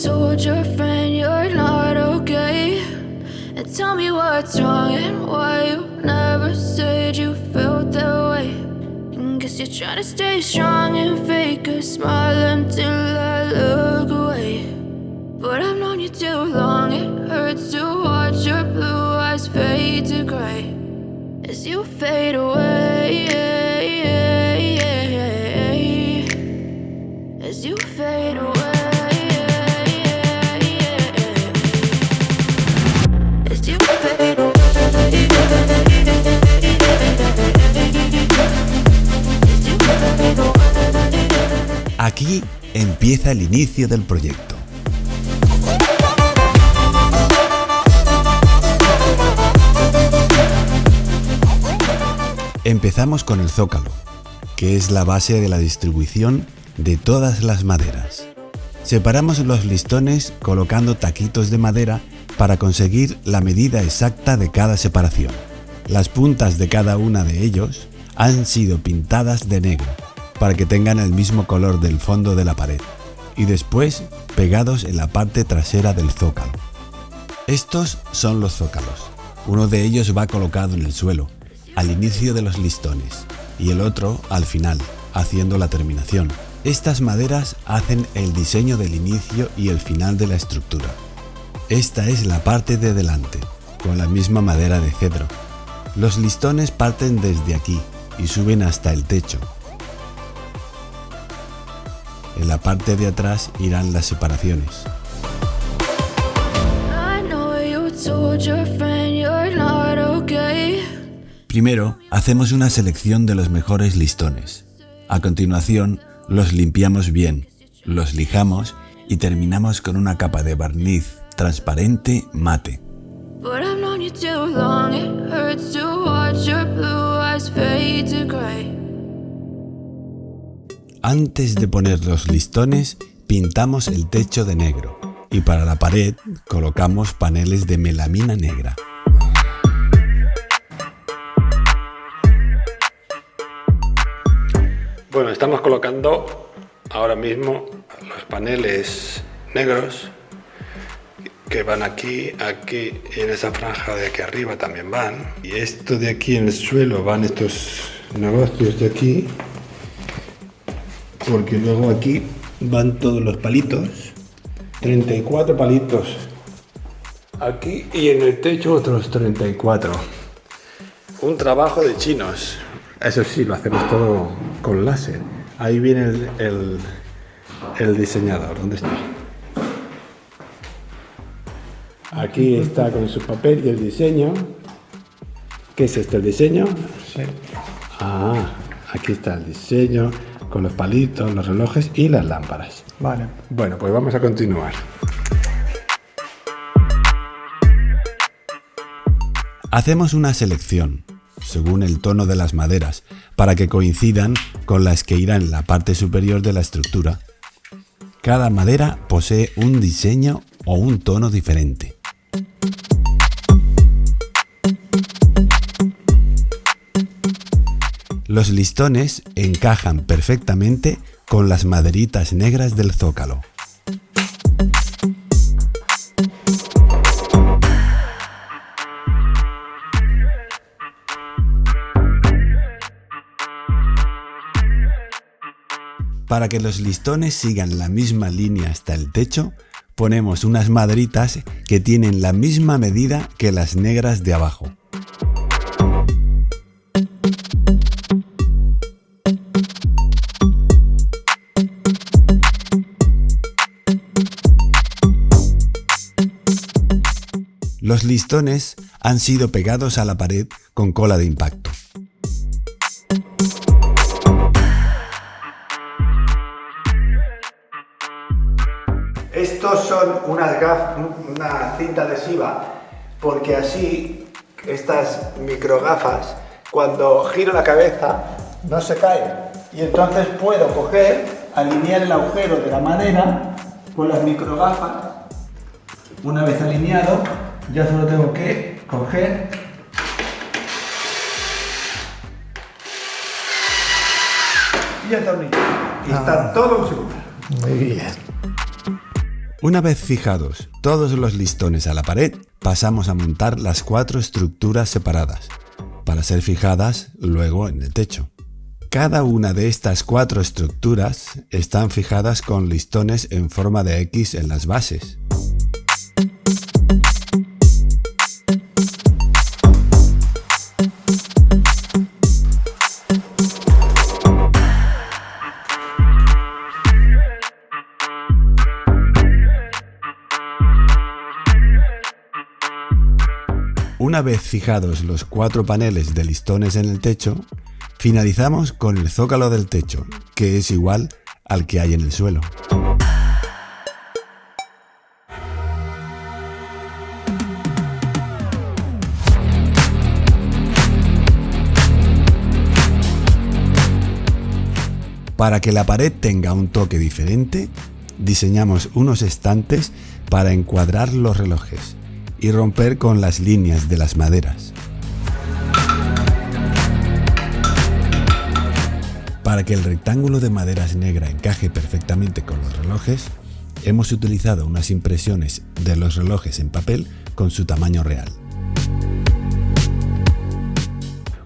told your friend you're not okay. And tell me what's wrong and why you never said you felt that way. And guess you're trying to stay strong and fake a smile until I look away. But I've known you too long, it hurts to watch your blue eyes fade to gray as you fade away, as you fade away. Aquí empieza el inicio del proyecto. Empezamos con el zócalo, que es la base de la distribución de todas las maderas. Separamos los listones colocando taquitos de madera para conseguir la medida exacta de cada separación. Las puntas de cada una de ellos han sido pintadas de negro para que tengan el mismo color del fondo de la pared y después pegados en la parte trasera del zócalo. Estos son los zócalos. Uno de ellos va colocado en el suelo, al inicio de los listones, y el otro al final, haciendo la terminación. Estas maderas hacen el diseño del inicio y el final de la estructura. Esta es la parte de delante, con la misma madera de cedro. Los listones parten desde aquí y suben hasta el techo. En la parte de atrás irán las separaciones. Primero, hacemos una selección de los mejores listones. A continuación, los limpiamos bien, los lijamos y terminamos con una capa de barniz transparente mate. Antes de poner los listones, pintamos el techo de negro y para la pared colocamos paneles de melamina negra. Bueno, estamos colocando ahora mismo los paneles negros que van aquí y en esa franja de aquí arriba también van. Y esto de aquí en el suelo van estos negocios de aquí, porque luego aquí van todos los palitos, 34 palitos aquí y en el techo otros 34. Un trabajo de chinos. Eso sí, lo hacemos todo con láser. Ahí viene el diseñador. ¿Dónde está? Aquí está con su papel y el diseño. ¿Qué es este, el diseño? Sí. Ah, aquí está el diseño con los palitos, los relojes y las lámparas. Vale. Bueno, pues vamos a continuar. Hacemos una selección, según el tono de las maderas, para que coincidan con las que irán en la parte superior de la estructura. Cada madera posee un diseño o un tono diferente. Los listones encajan perfectamente con las maderitas negras del zócalo. Para que los listones sigan la misma línea hasta el techo, ponemos unas maderitas que tienen la misma medida que las negras de abajo. Los listones han sido pegados a la pared con cola de impacto. Estos son una cinta adhesiva, porque así estas microgafas, cuando giro la cabeza, no se caen. Y entonces puedo coger, alinear el agujero de la madera con las microgafas. Una vez alineado, ya solo tengo que coger y atornillar. Y está todo en su lugar. Muy bien. Una vez fijados todos los listones a la pared, pasamos a montar las 4 estructuras separadas, para ser fijadas luego en el techo. Cada una de estas 4 estructuras están fijadas con listones en forma de X en las bases. Una vez fijados los 4 paneles de listones en el techo, finalizamos con el zócalo del techo, que es igual al que hay en el suelo. Para que la pared tenga un toque diferente, diseñamos unos estantes para encuadrar los relojes y romper con las líneas de las maderas. Para que el rectángulo de maderas negra encaje perfectamente con los relojes, hemos utilizado unas impresiones de los relojes en papel con su tamaño real.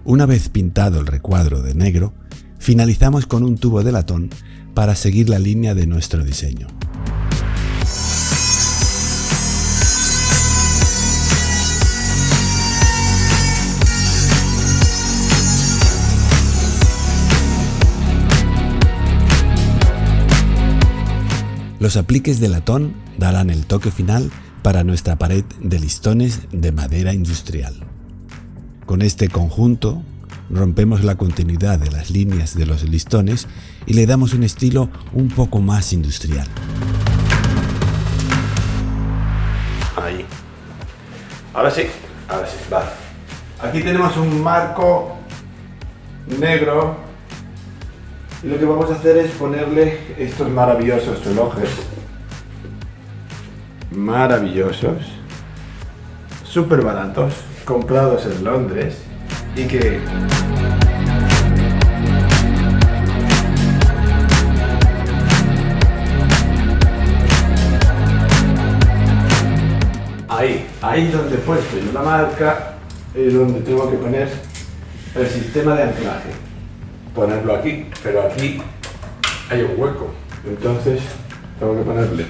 Una vez pintado el recuadro de negro, finalizamos con un tubo de latón para seguir la línea de nuestro diseño. Los apliques de latón darán el toque final para nuestra pared de listones de madera industrial. Con este conjunto rompemos la continuidad de las líneas de los listones y le damos un estilo un poco más industrial. Ahí. Ahora sí, vale. Aquí tenemos un marco negro. Y lo que vamos a hacer es ponerle estos maravillosos relojes. Maravillosos. Súper baratos. Comprados en Londres. Y que... Ahí donde he puesto yo la marca es donde tengo que poner el sistema de anclaje. Ponerlo aquí, pero aquí hay un hueco, entonces tengo que ponerle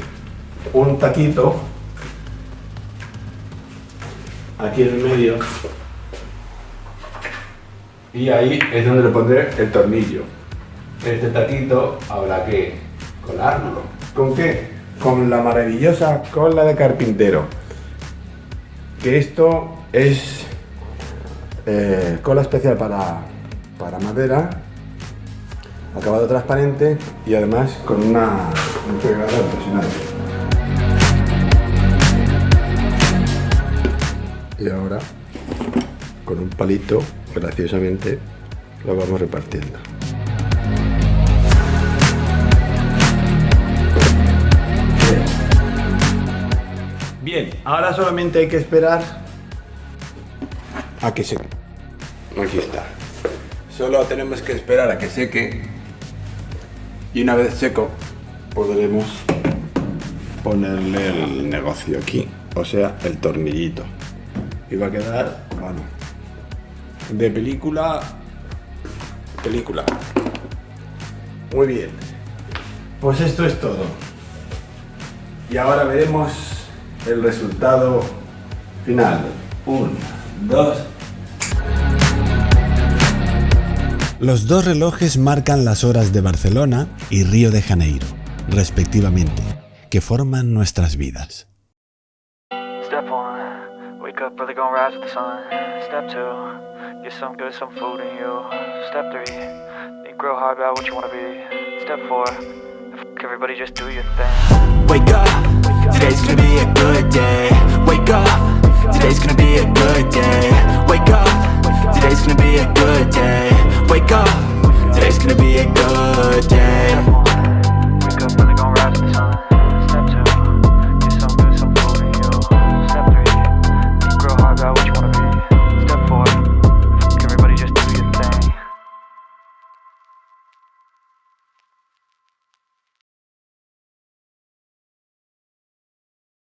un taquito aquí en el medio y ahí es donde le pondré el tornillo. Este taquito habrá que colarlo. ¿Con qué? Con la maravillosa cola de carpintero, que esto es cola especial para madera, acabado transparente y además con un pegador impresionante. Y ahora con un palito, graciosamente, lo vamos repartiendo. Bien, ahora solamente hay que esperar a que seque. Aquí está. Solo tenemos que esperar a que seque y una vez seco podremos ponerle el negocio aquí, o sea, el tornillito. Y va a quedar, bueno, de película. Muy bien. Pues esto es todo. Y ahora veremos el resultado final. 1, 2. Los 2 relojes marcan las horas de Barcelona y Río de Janeiro, respectivamente, que forman nuestras vidas. Step 1, wake up early, gonna rise with the sun. Step 2, get some good, some food in you. Step 3, think real hard about what you wanna be. Step 4, everybody just do your thing. Wake up, today's gonna be a good day. Wake up, today's gonna be a good day. Wake up, today's gonna be a good day. Wake up, today's gonna be a good day.